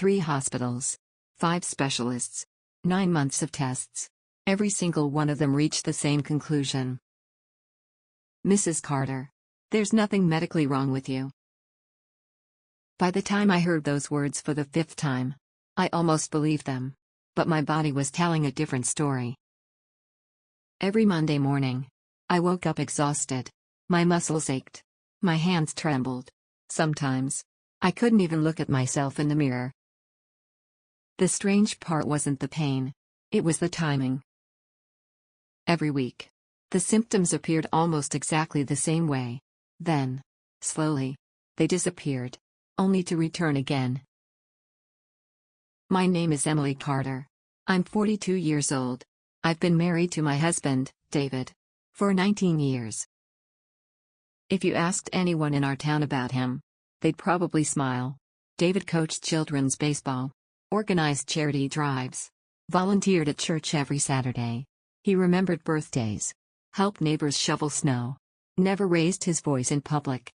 3 hospitals, 5 specialists, 9 months of tests. Every single one of them reached the same conclusion. Mrs. Carter, there's nothing medically wrong with you. By the time I heard those words for the 5th time, I almost believed them. But my body was telling a different story. Every Monday morning, I woke up exhausted. My muscles ached. My hands trembled. Sometimes, I couldn't even look at myself in the mirror. The strange part wasn't the pain. It was the timing. Every week, the symptoms appeared almost exactly the same way. Then, slowly, they disappeared, only to return again. My name is Emily Carter. I'm 42 years old. I've been married to my husband, David, for 19 years. If you asked anyone in our town about him, they'd probably smile. David coached children's baseball, organized charity drives, volunteered at church every Saturday. He remembered birthdays, helped neighbors shovel snow, never raised his voice in public.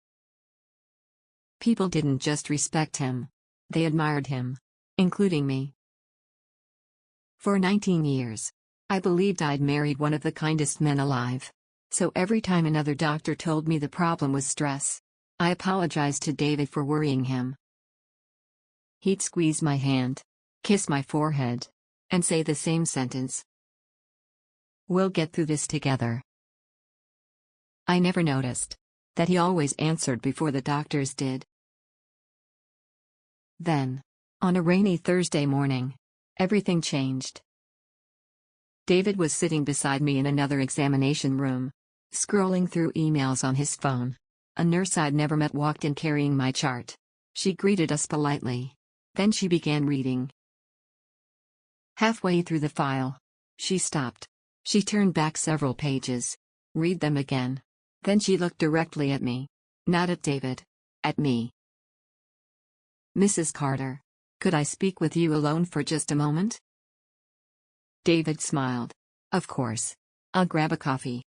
People didn't just respect him, they admired him, including me. For 19 years, I believed I'd married one of the kindest men alive. So every time another doctor told me the problem was stress, I apologized to David for worrying him. He'd squeeze my hand, kiss my forehead, and say the same sentence. We'll get through this together. I never noticed that he always answered before the doctors did. Then, on a rainy Thursday morning, everything changed. David was sitting beside me in another examination room, scrolling through emails on his phone. A nurse I'd never met walked in carrying my chart. She greeted us politely. Then she began reading. Halfway through the file, she stopped. She turned back several pages. Read them again. Then she looked directly at me. Not at David. At me. Mrs. Carter, could I speak with you alone for just a moment? David smiled. Of course. I'll grab a coffee.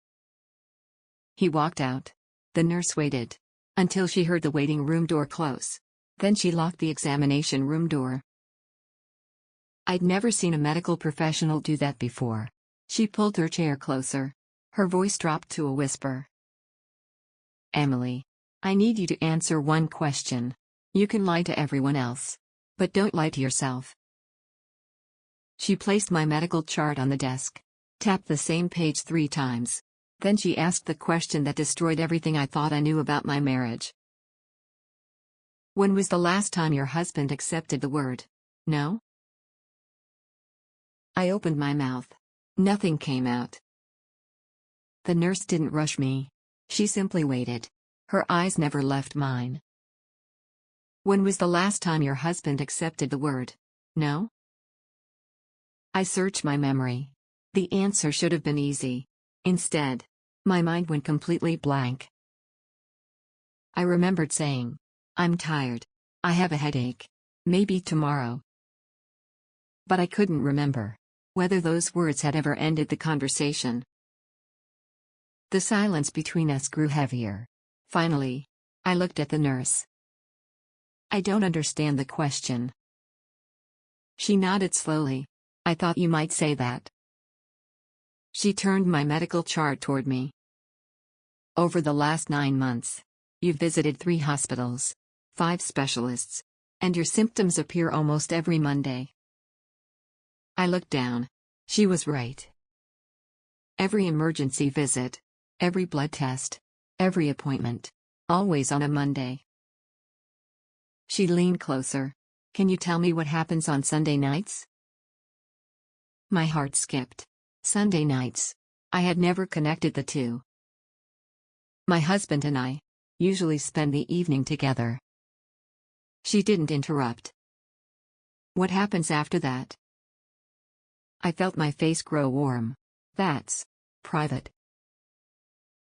He walked out. The nurse waited until she heard the waiting room door close. Then she locked the examination room door. I'd never seen a medical professional do that before. She pulled her chair closer. Her voice dropped to a whisper. Emily, I need you to answer one question. You can lie to everyone else, but don't lie to yourself. She placed my medical chart on the desk, tapped the same page 3 times. Then she asked the question that destroyed everything I thought I knew about my marriage. When was the last time your husband accepted the word no? I opened my mouth. Nothing came out. The nurse didn't rush me. She simply waited. Her eyes never left mine. When was the last time your husband accepted the word no? I searched my memory. The answer should have been easy. Instead, my mind went completely blank. I remembered saying, I'm tired. I have a headache. Maybe tomorrow. But I couldn't remember whether those words had ever ended the conversation. The silence between us grew heavier. Finally, I looked at the nurse. I don't understand the question. She nodded slowly. I thought you might say that. She turned my medical chart toward me. Over the last 9 months, you've visited 3 hospitals, 5 specialists, and your symptoms appear almost every Monday. I looked down. She was right. Every emergency visit, every blood test, every appointment, always on a Monday. She leaned closer. Can you tell me what happens on Sunday nights? My heart skipped. Sunday nights. I had never connected the two. My husband and I usually spend the evening together. She didn't interrupt. What happens after that? I felt my face grow warm. That's private.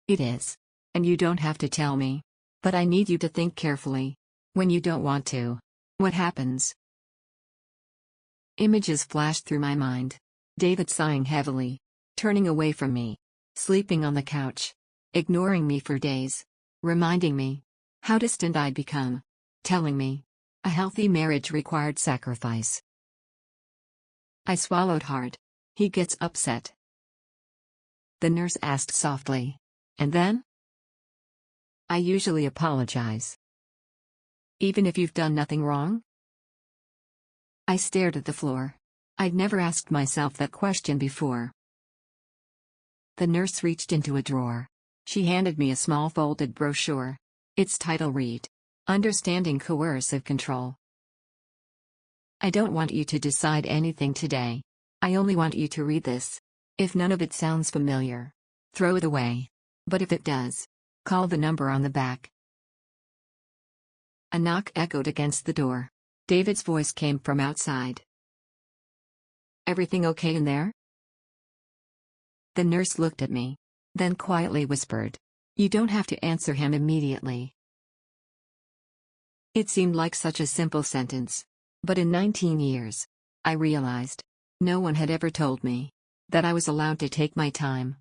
It is. And you don't have to tell me. But I need you to think carefully. When you don't want to, what happens? Images flashed through my mind. David sighing heavily, turning away from me, sleeping on the couch, ignoring me for days, reminding me how distant I'd become, telling me A healthy marriage required sacrifice. I swallowed hard. He gets upset. The nurse asked softly. And then? I usually apologize. Even if you've done nothing wrong? I stared at the floor. I'd never asked myself that question before. The nurse reached into a drawer. She handed me a small folded brochure. Its title read, Understanding Coercive Control. I don't want you to decide anything today. I only want you to read this. If none of it sounds familiar, throw it away. But if it does, call the number on the back. A knock echoed against the door. David's voice came from outside. Everything okay in there? The nurse looked at me, then quietly whispered, You don't have to answer him immediately. It seemed like such a simple sentence. But in 19 years, I realized, no one had ever told me that I was allowed to take my time.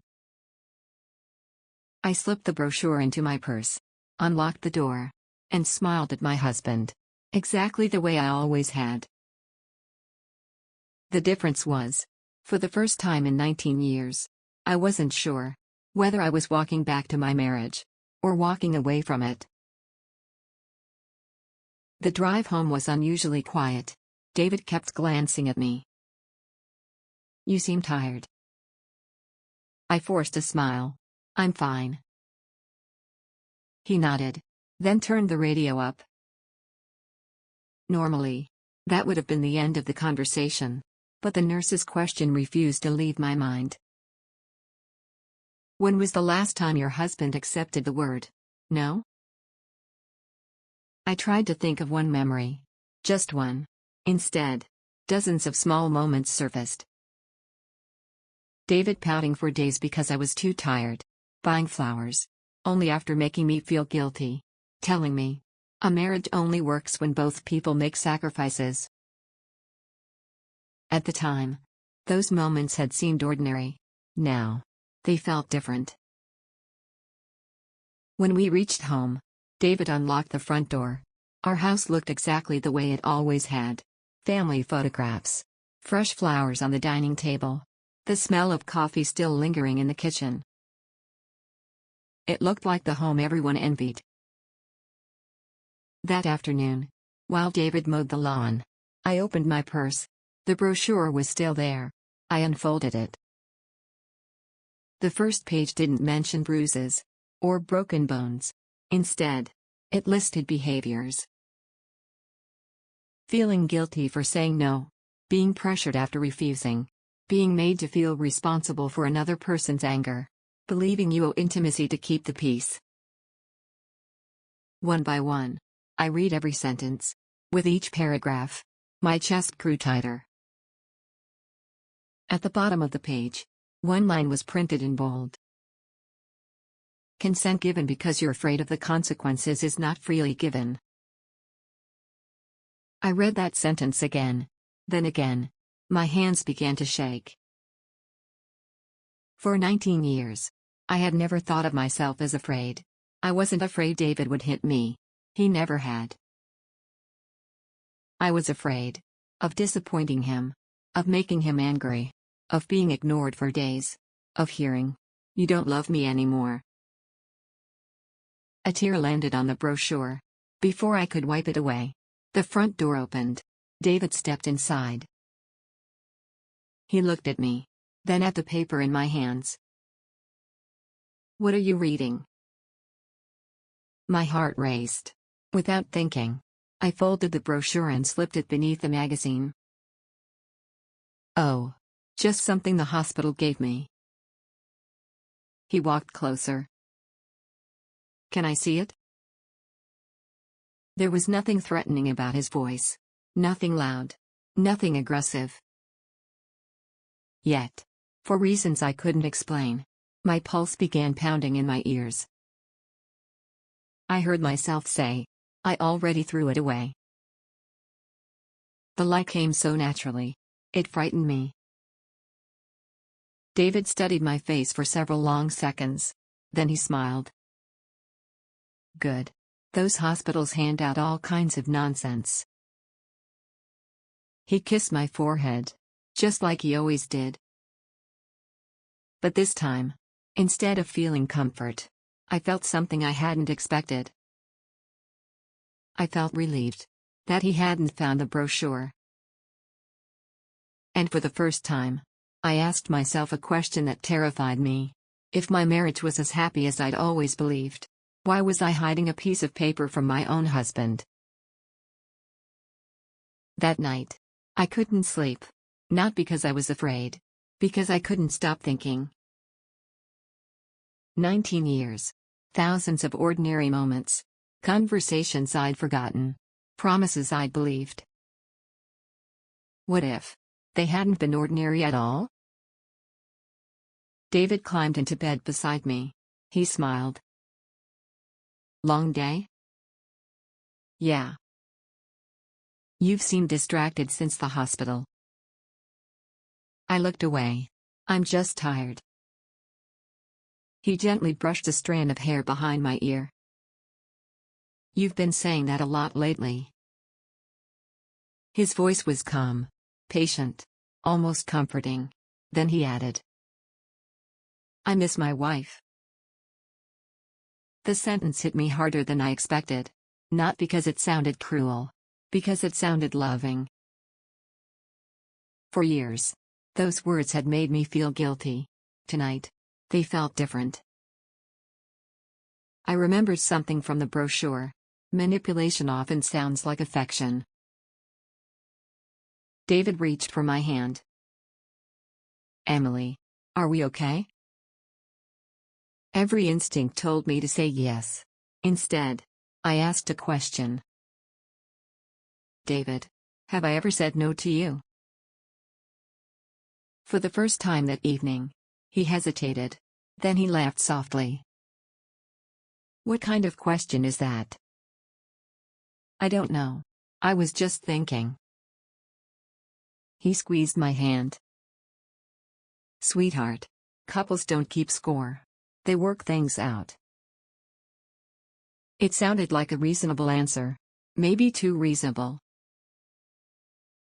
I slipped the brochure into my purse, unlocked the door, and smiled at my husband, exactly the way I always had. The difference was, for the first time in 19 years, I wasn't sure whether I was walking back to my marriage or walking away from it. The drive home was unusually quiet. David kept glancing at me. You seem tired. I forced a smile. I'm fine. He nodded, then turned the radio up. Normally, that would have been the end of the conversation, but the nurse's question refused to leave my mind. When was the last time your husband accepted the word no? I tried to think of one memory. Just one. Instead, dozens of small moments surfaced. David pouting for days because I was too tired. Buying flowers. Only after making me feel guilty. Telling me, a marriage only works when both people make sacrifices. At the time, those moments had seemed ordinary. Now, they felt different. When we reached home, David unlocked the front door. Our house looked exactly the way it always had. Family photographs. Fresh flowers on the dining table. The smell of coffee still lingering in the kitchen. It looked like the home everyone envied. That afternoon, while David mowed the lawn, I opened my purse. The brochure was still there. I unfolded it. The first page didn't mention bruises or broken bones. Instead, it listed behaviors. Feeling guilty for saying no. Being pressured after refusing. Being made to feel responsible for another person's anger. Believing you owe intimacy to keep the peace. One by one, I read every sentence. With each paragraph, my chest grew tighter. At the bottom of the page, one line was printed in bold. Consent given because you're afraid of the consequences is not freely given. I read that sentence again. Then again. My hands began to shake. For 19 years, I had never thought of myself as afraid. I wasn't afraid David would hit me. He never had. I was afraid of disappointing him, of making him angry, of being ignored for days, of hearing, "You don't love me anymore." A tear landed on the brochure. Before I could wipe it away, the front door opened. David stepped inside. He looked at me, then at the paper in my hands. "What are you reading?" My heart raced. Without thinking, I folded the brochure and slipped it beneath the magazine. "Oh, just something the hospital gave me." He walked closer. "Can I see it?" There was nothing threatening about his voice. Nothing loud. Nothing aggressive. Yet, for reasons I couldn't explain, my pulse began pounding in my ears. I heard myself say, "I already threw it away." The lie came so naturally. It frightened me. David studied my face for several long seconds. Then he smiled. "Good. Those hospitals hand out all kinds of nonsense. He kissed my forehead, just like he always did. But this time, instead of feeling comfort, I felt something I hadn't expected. I felt relieved that he hadn't found the brochure. And for the first time, I asked myself a question that terrified me. If my marriage was as happy as I'd always believed, why was I hiding a piece of paper from my own husband? That night, I couldn't sleep. Not because I was afraid. Because I couldn't stop thinking. 19 years. Thousands of ordinary moments. Conversations I'd forgotten. Promises I'd believed. What if they hadn't been ordinary at all? David climbed into bed beside me. He smiled. Long day? Yeah. You've seemed distracted since the hospital. I looked away. I'm just tired. He gently brushed a strand of hair behind my ear. You've been saying that a lot lately. His voice was calm, patient, almost comforting. Then he added, I miss my wife. The sentence hit me harder than I expected. Not because it sounded cruel. Because it sounded loving. For years, those words had made me feel guilty. Tonight, they felt different. I remembered something from the brochure. Manipulation often sounds like affection. David reached for my hand. Emily, are we okay? Every instinct told me to say yes. Instead, I asked a question. David, have I ever said no to you? For the first time that evening, he hesitated. Then he laughed softly. What kind of question is that? I don't know. I was just thinking. He squeezed my hand. Sweetheart, couples don't keep score. They work things out. It sounded like a reasonable answer. Maybe too reasonable.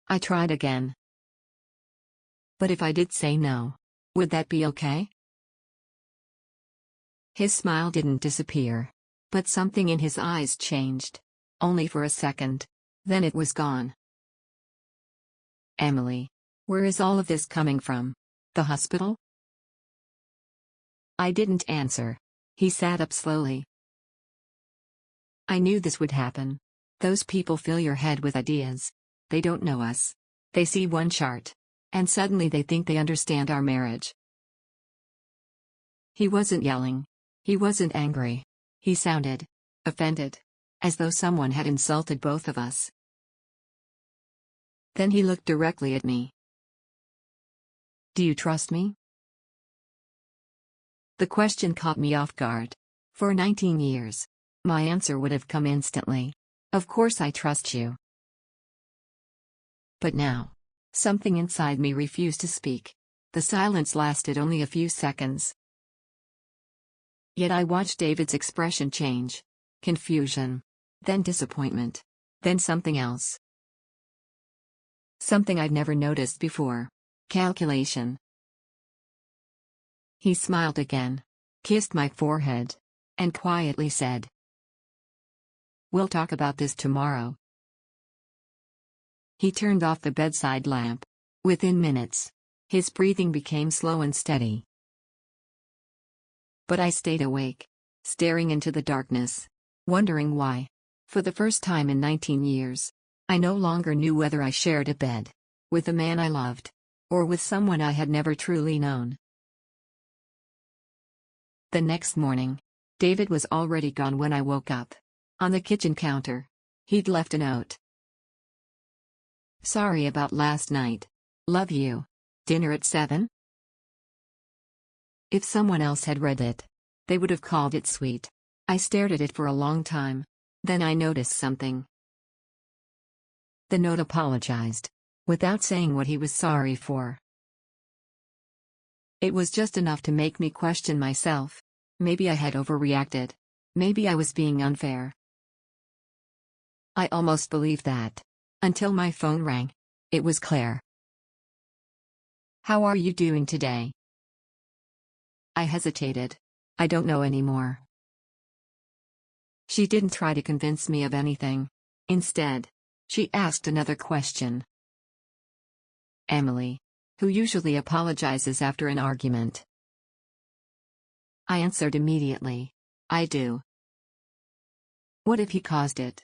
I tried again. But if I did say no, would that be okay? His smile didn't disappear. But something in his eyes changed. Only for a second. Then it was gone. Emily, where is all of this coming from? The hospital? I didn't answer. He sat up slowly. I knew this would happen. Those people fill your head with ideas. They don't know us. They see one chart. And suddenly they think they understand our marriage. He wasn't yelling. He wasn't angry. He sounded offended. As though someone had insulted both of us. Then he looked directly at me. Do you trust me? The question caught me off guard. For 19 years, my answer would have come instantly. Of course I trust you. But now, something inside me refused to speak. The silence lasted only a few seconds. Yet I watched David's expression change. Confusion. Then disappointment. Then something else. Something I'd never noticed before. Calculation. He smiled again, kissed my forehead, and quietly said, We'll talk about this tomorrow. He turned off the bedside lamp. Within minutes, his breathing became slow and steady. But I stayed awake, staring into the darkness, wondering why. For the first time in 19 years, I no longer knew whether I shared a bed with a man I loved, or with someone I had never truly known. The next morning, David was already gone when I woke up. On the kitchen counter, he'd left a note. Sorry about last night. Love you. Dinner at 7? If someone else had read it, they would have called it sweet. I stared at it for a long time. Then I noticed something. The note apologized, without saying what he was sorry for. It was just enough to make me question myself. Maybe I had overreacted. Maybe I was being unfair. I almost believed that. Until my phone rang. It was Claire. "How are you doing today?" I hesitated. I don't know anymore. She didn't try to convince me of anything. Instead, she asked another question. Emily, who usually apologizes after an argument. I answered immediately. I do. What if he caused it?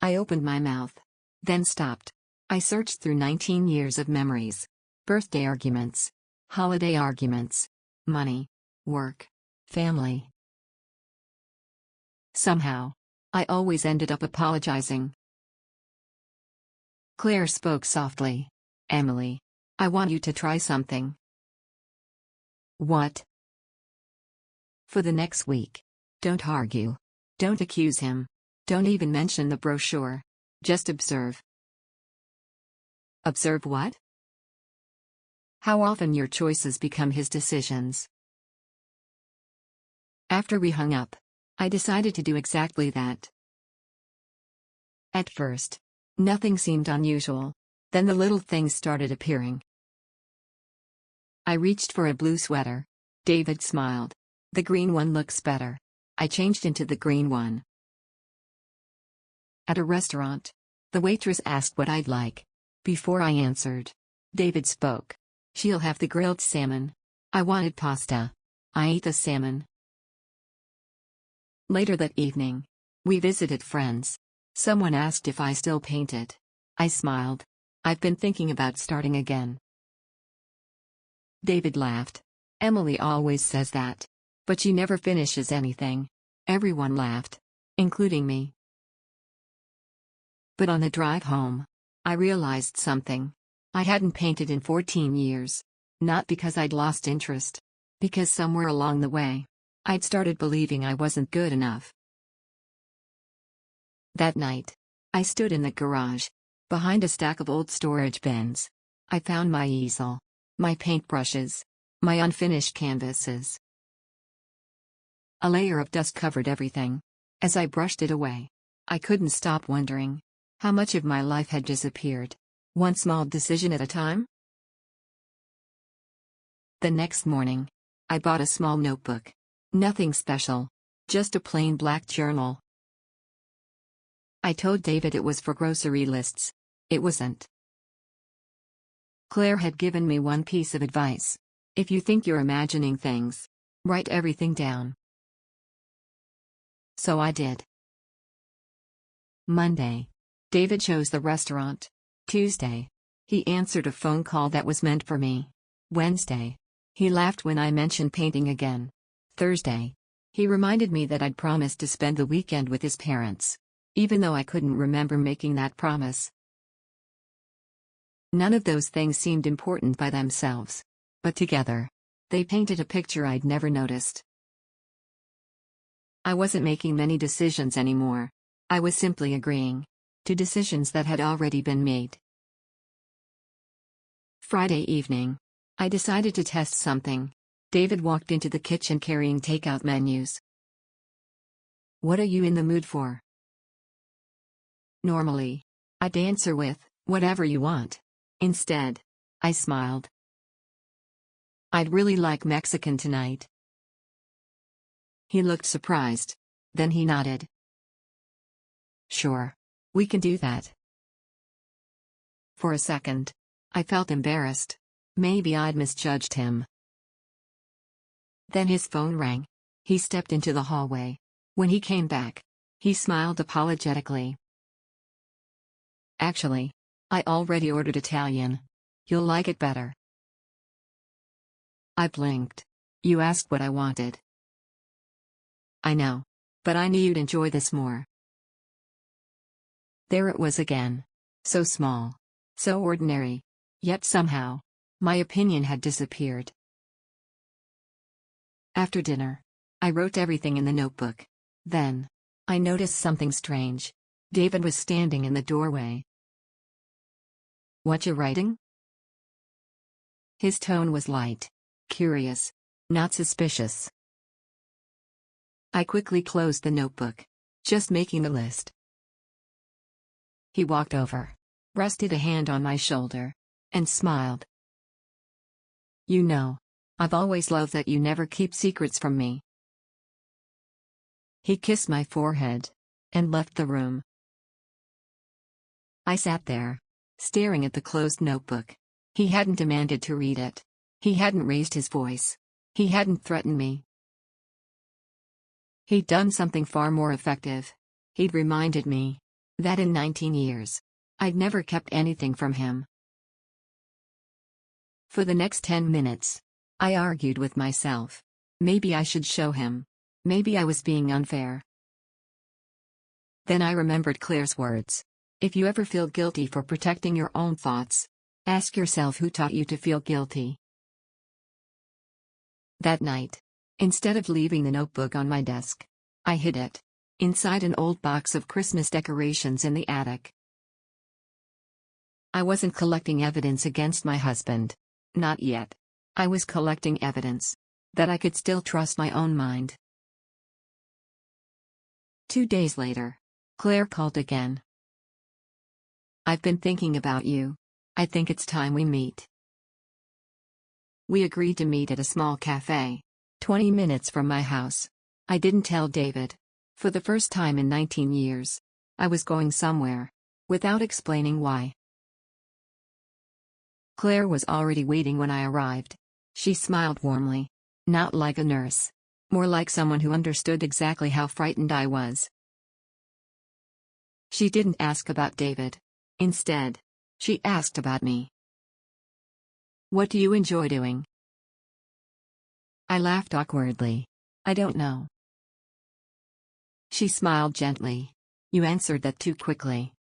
I opened my mouth, then stopped. I searched through 19 years of memories. Birthday arguments, holiday arguments, money, work, family. Somehow, I always ended up apologizing. Claire spoke softly. "Emily, I want you to try something." "What?" "For the next week. Don't argue. Don't accuse him. Don't even mention the brochure. Just observe." "Observe what?" "How often your choices become his decisions." After we hung up, I decided to do exactly that. At first, nothing seemed unusual. Then the little things started appearing. I reached for a blue sweater. David smiled. "The green one looks better." I changed into the green one. At a restaurant, the waitress asked what I'd like. Before I answered, David spoke. "She'll have the grilled salmon." I wanted pasta. I ate the salmon. Later that evening, we visited friends. Someone asked if I still painted. I smiled. "I've been thinking about starting again." David laughed. "Emily always says that. But she never finishes anything." Everyone laughed, including me. But on the drive home, I realized something. I hadn't painted in 14 years. Not because I'd lost interest. Because somewhere along the way, I'd started believing I wasn't good enough. That night, I stood in the garage, behind a stack of old storage bins. I found my easel, my paintbrushes, my unfinished canvases. A layer of dust covered everything. As I brushed it away, I couldn't stop wondering how much of my life had disappeared, one small decision at a time. The next morning, I bought a small notebook. Nothing special, just a plain black journal. I told David it was for grocery lists. It wasn't. Claire had given me one piece of advice. If you think you're imagining things, write everything down. So I did. Monday, David chose the restaurant. Tuesday, he answered a phone call that was meant for me. Wednesday, he laughed when I mentioned painting again. Thursday, he reminded me that I'd promised to spend the weekend with his parents, even though I couldn't remember making that promise. None of those things seemed important by themselves, but together, they painted a picture I'd never noticed. I wasn't making many decisions anymore. I was simply agreeing to decisions that had already been made. Friday evening, I decided to test something. David walked into the kitchen carrying takeout menus. "What are you in the mood for?" Normally, I'd answer with, "Whatever you want." Instead, I smiled. "I'd really like Mexican tonight." He looked surprised. Then he nodded. "Sure. We can do that." For a second, I felt embarrassed. Maybe I'd misjudged him. Then his phone rang. He stepped into the hallway. When he came back, he smiled apologetically. "Actually, I already ordered Italian. You'll like it better." I blinked. "You asked what I wanted." "I know. But I knew you'd enjoy this more." There it was again. So small. So ordinary. Yet somehow, my opinion had disappeared. After dinner, I wrote everything in the notebook. Then, I noticed something strange. David was standing in the doorway. "What you writing?" His tone was light. Curious. Not suspicious. I quickly closed the notebook. "Just making a list." He walked over, rested a hand on my shoulder, and smiled. "You know, I've always loved that you never keep secrets from me." He kissed my forehead and left the room. I sat there, staring at the closed notebook. He hadn't demanded to read it. He hadn't raised his voice. He hadn't threatened me. He'd done something far more effective. He'd reminded me that in 19 years, I'd never kept anything from him. For the next 10 minutes, I argued with myself. Maybe I should show him. Maybe I was being unfair. Then I remembered Claire's words. If you ever feel guilty for protecting your own thoughts, ask yourself who taught you to feel guilty. That night, instead of leaving the notebook on my desk, I hid it inside an old box of Christmas decorations in the attic. I wasn't collecting evidence against my husband. Not yet. I was collecting evidence that I could still trust my own mind. 2 days later, Claire called again. "I've been thinking about you. I think it's time we meet." We agreed to meet at a small cafe, 20 minutes from my house. I didn't tell David. For the first time in 19 years, I was going somewhere, without explaining why. Claire was already waiting when I arrived. She smiled warmly. Not like a nurse. More like someone who understood exactly how frightened I was. She didn't ask about David. Instead, she asked about me. "What do you enjoy doing?" I laughed awkwardly. "I don't know." She smiled gently. "You answered that too quickly."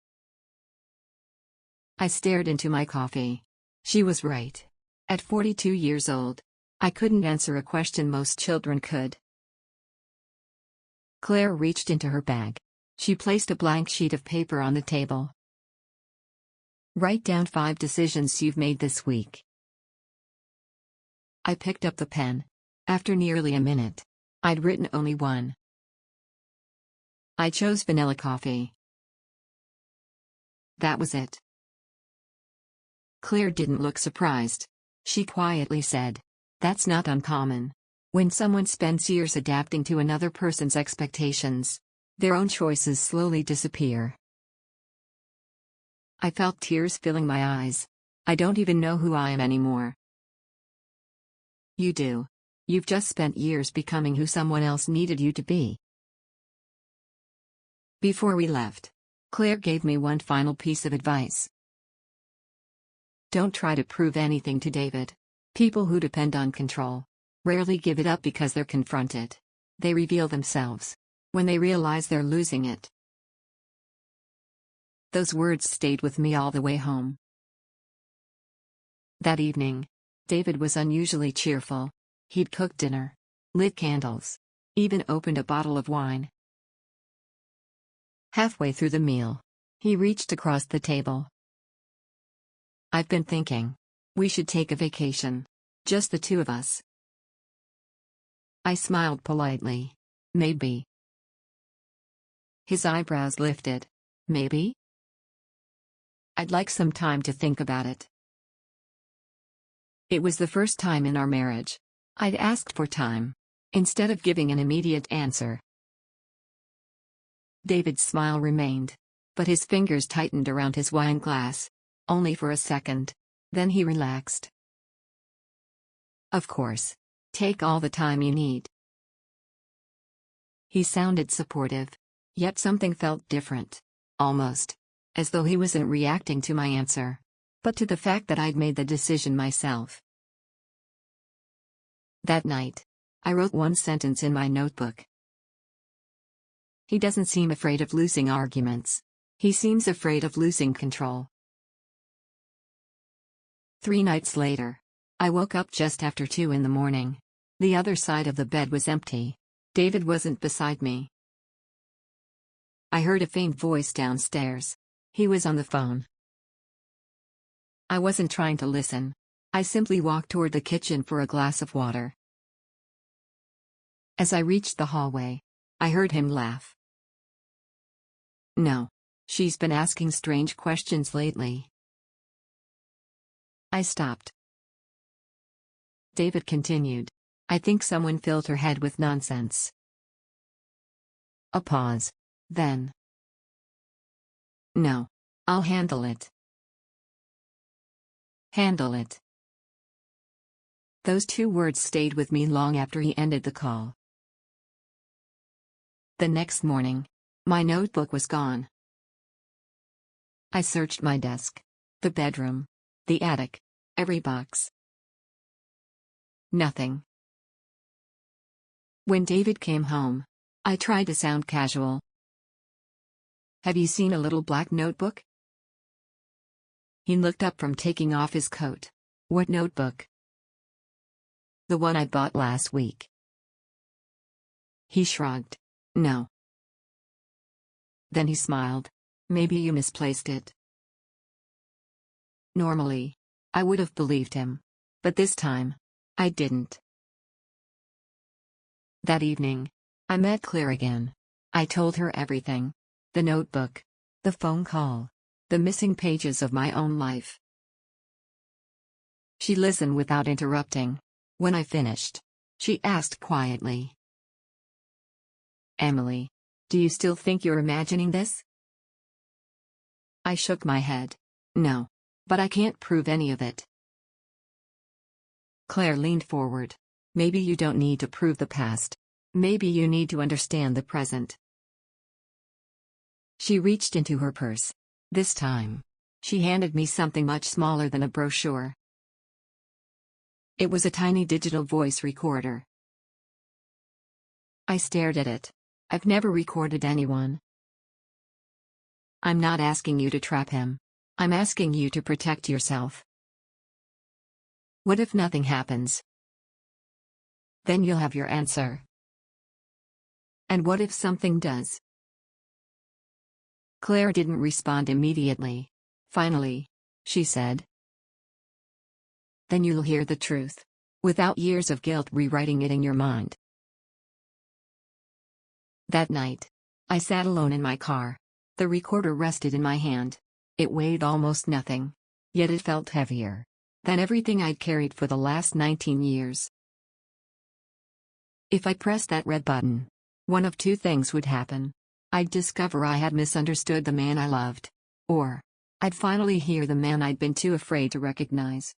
I stared into my coffee. She was right. At 42 years old, I couldn't answer a question most children could. Claire reached into her bag. She placed a blank sheet of paper on the table. "Write down 5 decisions you've made this week." I picked up the pen. After nearly a minute, I'd written only one. I chose vanilla coffee. That was it. Claire didn't look surprised. She quietly said, "That's not uncommon. When someone spends years adapting to another person's expectations, their own choices slowly disappear." I felt tears filling my eyes. "I don't even know who I am anymore." "You do. You've just spent years becoming who someone else needed you to be." Before we left, Claire gave me one final piece of advice. "Don't try to prove anything to David. People who depend on control rarely give it up because they're confronted. They reveal themselves when they realize they're losing it." Those words stayed with me all the way home. That evening, David was unusually cheerful. He'd cooked dinner, lit candles, even opened a bottle of wine. Halfway through the meal, he reached across the table. "I've been thinking. We should take a vacation. Just the two of us." I smiled politely. "Maybe." His eyebrows lifted. "Maybe?" "I'd like some time to think about it." It was the first time in our marriage I'd asked for time, instead of giving an immediate answer. David's smile remained, but his fingers tightened around his wine glass. Only for a second. Then he relaxed. "Of course. Take all the time you need." He sounded supportive, yet something felt different. Almost as though he wasn't reacting to my answer, but to the fact that I'd made the decision myself. That night, I wrote one sentence in my notebook. "He doesn't seem afraid of losing arguments. He seems afraid of losing control." 3 nights later, I woke up just after 2 in the morning. The other side of the bed was empty. David wasn't beside me. I heard a faint voice downstairs. He was on the phone. I wasn't trying to listen. I simply walked toward the kitchen for a glass of water. As I reached the hallway, I heard him laugh. "No. She's been asking strange questions lately. I stopped. David continued. I think someone filled her head with nonsense. A pause. Then. No. I'll handle it. Handle it. Those two words stayed with me long after he ended the call. The next morning, my notebook was gone. I searched my desk, the bedroom, the attic, every box. Nothing. When David came home, I tried to sound casual. Have you seen a little black notebook? He looked up from taking off his coat. What notebook? The one I bought last week. He shrugged. No. Then he smiled. Maybe you misplaced it. Normally, I would have believed him. But this time, I didn't. That evening, I met Claire again. I told her everything. The notebook. The phone call. The missing pages of my own life. She listened without interrupting. When I finished, she asked quietly. Emily, do you still think you're imagining this? I shook my head. No. But I can't prove any of it. Claire leaned forward. Maybe you don't need to prove the past. Maybe you need to understand the present. She reached into her purse. This time, she handed me something much smaller than a brochure. It was a tiny digital voice recorder. I stared at it. I've never recorded anyone. I'm not asking you to trap him. I'm asking you to protect yourself. What if nothing happens? Then you'll have your answer. And what if something does? Claire didn't respond immediately. Finally, she said. Then you'll hear the truth. Without years of guilt rewriting it in your mind. That night, I sat alone in my car. The recorder rested in my hand. It weighed almost nothing. Yet it felt heavier than everything I'd carried for the last 19 years. If I pressed that red button, one of two things would happen. I'd discover I had misunderstood the man I loved. Or, I'd finally hear the man I'd been too afraid to recognize.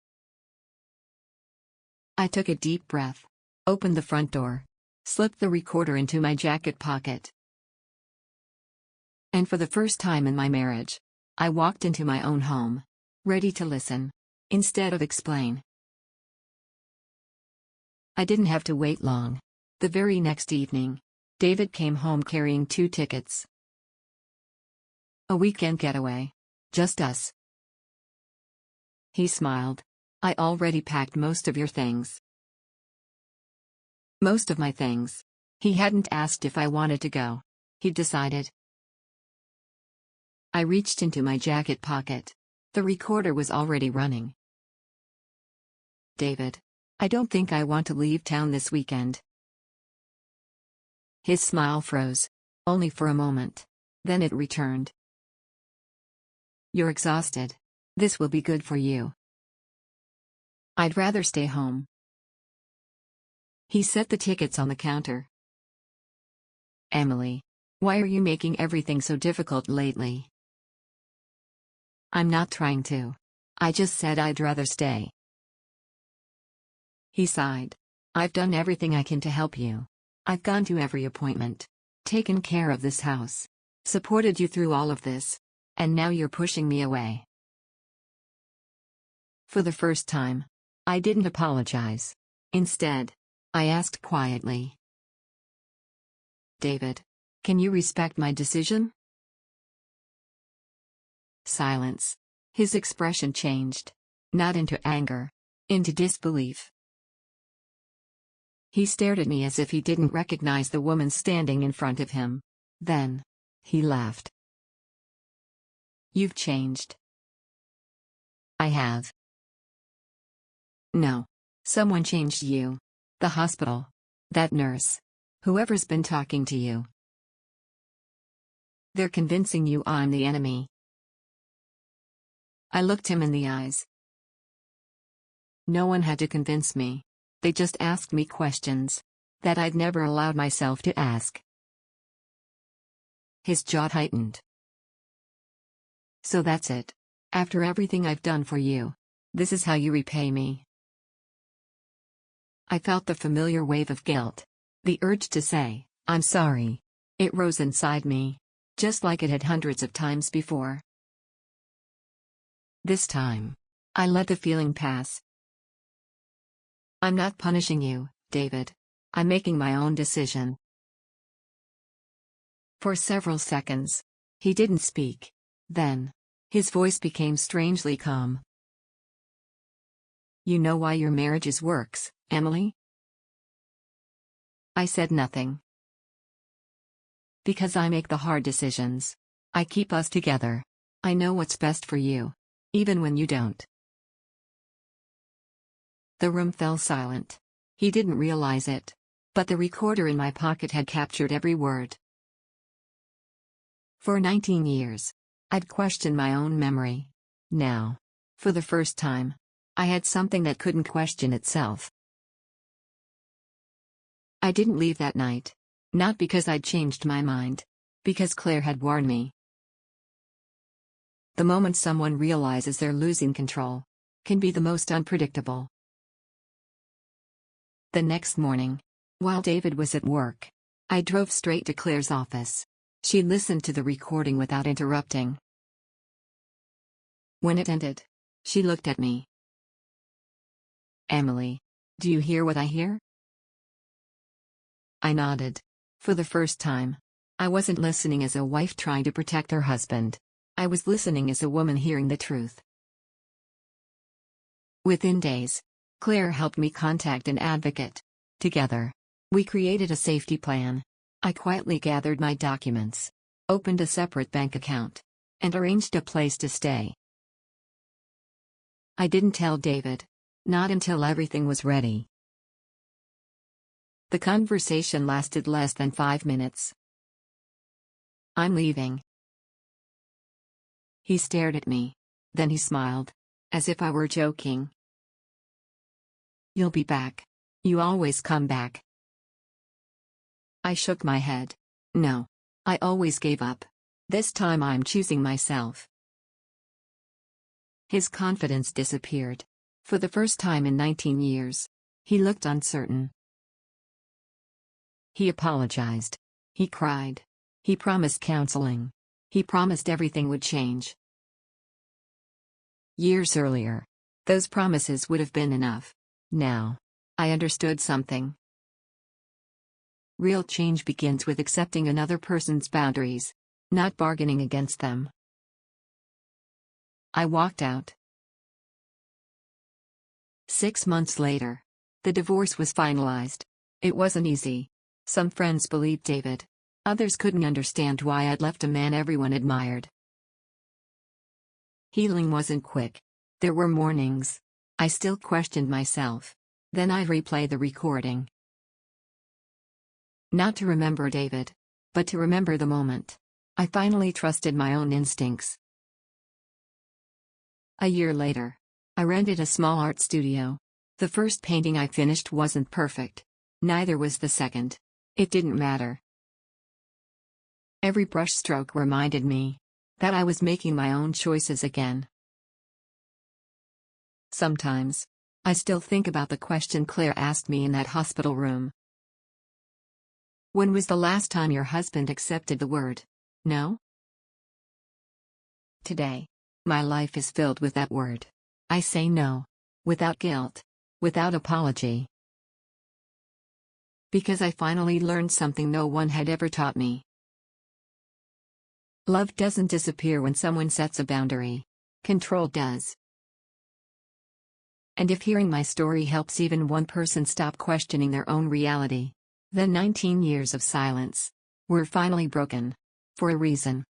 I took a deep breath, opened the front door, slipped the recorder into my jacket pocket. And for the first time in my marriage, I walked into my own home, ready to listen, instead of explain. I didn't have to wait long. The very next evening, David came home carrying 2 tickets. A weekend getaway. Just us. He smiled. I already packed most of your things. Most of my things. He hadn't asked if I wanted to go. He'd decided. I reached into my jacket pocket. The recorder was already running. David, I don't think I want to leave town this weekend. His smile froze. Only for a moment. Then it returned. You're exhausted. This will be good for you. I'd rather stay home. He set the tickets on the counter. Emily, why are you making everything so difficult lately? I'm not trying to. I just said I'd rather stay. He sighed. I've done everything I can to help you. I've gone to every appointment. Taken care of this house. Supported you through all of this. And now you're pushing me away. For the first time, I didn't apologize. Instead, I asked quietly. David, can you respect my decision? Silence. His expression changed. Not into anger. Into disbelief. He stared at me as if he didn't recognize the woman standing in front of him. Then, he laughed. You've changed. I have. No. Someone changed you. The hospital. That nurse. Whoever's been talking to you. They're convincing you I'm the enemy. I looked him in the eyes. No one had to convince me. They just asked me questions that I'd never allowed myself to ask. His jaw tightened. So that's it. After everything I've done for you, this is how you repay me. I felt the familiar wave of guilt. The urge to say, I'm sorry. It rose inside me, just like it had hundreds of times before. This time, I let the feeling pass. I'm not punishing you, David. I'm making my own decision. For several seconds, he didn't speak. Then, his voice became strangely calm. You know why your marriage works, Emily? I said nothing. Because I make the hard decisions. I keep us together. I know what's best for you, even when you don't. The room fell silent. He didn't realize it, but the recorder in my pocket had captured every word. For 19 years, I'd questioned my own memory. Now, for the first time, I had something that couldn't question itself. I didn't leave that night. Not because I'd changed my mind. Because Claire had warned me. The moment someone realizes they're losing control can be the most unpredictable. The next morning, while David was at work, I drove straight to Claire's office. She listened to the recording without interrupting. When it ended, she looked at me. Emily, do you hear what I hear? I nodded. For the first time, I wasn't listening as a wife trying to protect her husband. I was listening as a woman hearing the truth. Within days, Claire helped me contact an advocate. Together, we created a safety plan. I quietly gathered my documents, opened a separate bank account, and arranged a place to stay. I didn't tell David. Not until everything was ready. The conversation lasted less than 5 minutes. I'm leaving. He stared at me. Then he smiled, as if I were joking. You'll be back. You always come back. I shook my head. No. I always gave up. This time I'm choosing myself. His confidence disappeared. For the first time in 19 years, he looked uncertain. He apologized. He cried. He promised counseling. He promised everything would change. Years earlier, those promises would have been enough. Now, I understood something. Real change begins with accepting another person's boundaries, not bargaining against them. I walked out. 6 months later, the divorce was finalized. It wasn't easy. Some friends believed David. Others couldn't understand why I'd left a man everyone admired. Healing wasn't quick. There were mornings. I still questioned myself. Then I'd replay the recording. Not to remember David, but to remember the moment. I finally trusted my own instincts. A year later, I rented a small art studio. The first painting I finished wasn't perfect. Neither was the second. It didn't matter. Every brushstroke reminded me that I was making my own choices again. Sometimes, I still think about the question Claire asked me in that hospital room. When was the last time your husband accepted the word no? Today, my life is filled with that word. I say no, without guilt, without apology. Because I finally learned something no one had ever taught me. Love doesn't disappear when someone sets a boundary. Control does. And if hearing my story helps even one person stop questioning their own reality, then 19 years of silence were finally broken. For a reason.